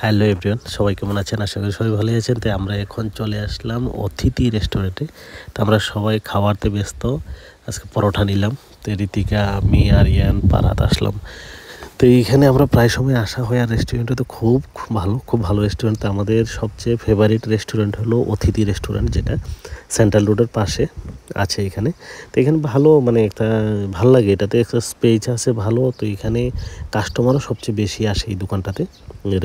Hello everyone, সবাই কেমন আছেন? আশা করি সবাই ভালো আছেন। তো আমরা এখন চলে আসলাম অতিথি রেস্টুরেন্টে। তো আমরা সবাই খাওয়াতে ব্যস্ত। আজকে পরোটা নিলাম। তো ঋতিকা, আমি, আরিয়ান, পারাত আসলাম। তো এইখানে আমরা প্রায় সময় আসা হয়, আর রেস্টুরেন্টটা তো খুব ভালো রেস্টুরেন্ট। তো আমাদের সবচেয়ে ফেভারিট রেস্টুরেন্ট হলো অতিথি রেস্টুরেন্ট, যেটা সেন্ট্রাল রোডের পাশে আছে এখানে। তো এখানে ভালো, মানে একটা ভালো লাগে, এটাতে একটা স্পেস আছে ভালো। তো এখানে কাস্টমারও সবচেয়ে বেশি আসে এই দোকানটাতে,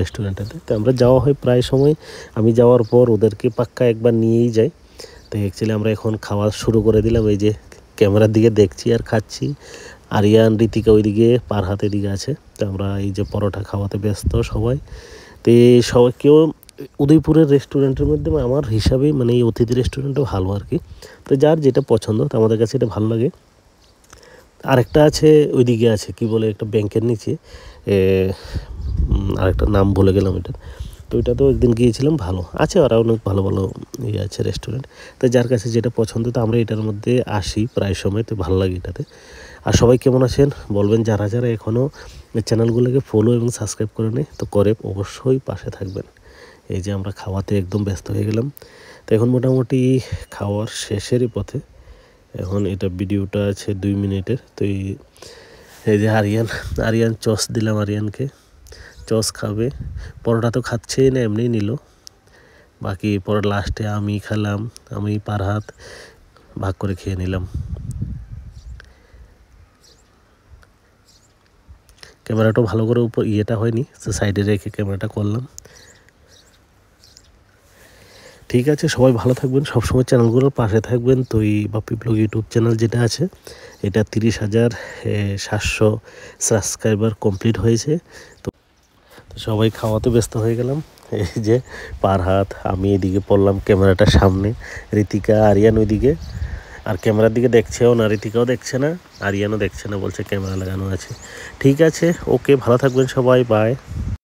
রেস্টুরেন্টটাতে। তো আমরা যাওয়া হয় প্রায় সময়। আমি যাওয়ার পর ওদেরকে পাক্কা একবার নিয়েই যাই। তো অ্যাকচুয়ালি আমরা এখন খাওয়া শুরু করে দিলাম। এই যে ক্যামেরার দিকে দেখছি আর খাচ্ছি। আরিয়ান, ঋতিকা ওইদিকে, পার হাতের দিকে আছে। তো আমরা এই যে পরোটা খাওয়াতে ব্যস্ত সবাই। তো সবাই কেউ উদয়পুরের রেস্টুরেন্টের মধ্যে আমার হিসাবে মানে এই অতিথি রেস্টুরেন্টও ভালো আর কি। তো যার যেটা পছন্দ, তো আমাদের কাছে এটা ভালো লাগে। আরেকটা আছে ওইদিকে আছে, কি বলে, একটা ব্যাংকের নিচে, আরেকটা নাম ভুলে গেলাম এটা। তো ওইটাতেও একদিন গিয়েছিলাম, ভালো আছে। আর অনেক ভালো ইয়ে আছে রেস্টুরেন্ট। তো যার কাছে যেটা পছন্দ, তো আমরা এটার মধ্যে আসি প্রায় সময়। তো ভালো লাগে এটাতে। আর সবাই কেমন আছেন বলবেন। যারা এখনও চ্যানেলগুলোকে ফলো এবং সাবস্ক্রাইব করে নেয়, তো করে অবশ্যই পাশে থাকবেন। এই যে আমরা খাওয়াতে একদম ব্যস্ত হয়ে গেলাম। তো এখন মোটামুটি খাওয়ার শেষেরই পথে। এখন এটা ভিডিওটা আছে 2 মিনিটের। তো এই যে আরিয়ান চস দিলাম আরিয়ানকে, চস খাবে। পরোটা তো খাচ্ছেই না, এমনি নিল। বাকি পরে লাস্টে আমি খেলাম, আমি পারহাত ভাগ করে খেয়ে নিলাম। ক্যামেরাটাও ভালো করে উপর ইয়েটা হয়নি, তো সাইডে রেখে ক্যামেরাটা করলাম। ঠিক আছে, সবাই ভালো থাকবেন, সবসময় চ্যানেলগুলোর পাশে থাকবেন। তো এই বাপি ব্লগ ইউটিউব চ্যানেল যেটা আছে, এটা 30,700 সাবস্ক্রাইবার কমপ্লিট হয়েছে। তো সবাই খাওয়াতে ব্যস্ত হয়ে গেলাম। এই যে পারহাত, আমি এদিকে পড়লাম ক্যামেরাটার সামনে, ঋতিকা, আরিয়ান ওইদিকে। আর ক্যামেরার দিকে দেখছেও না, ঋতিকাও দেখছে না, আরিয়ানও দেখছে না, বলছে ক্যামেরা লাগানো আছে। ঠিক আছে, ওকে, ভালো থাকবেন সবাই, বাই।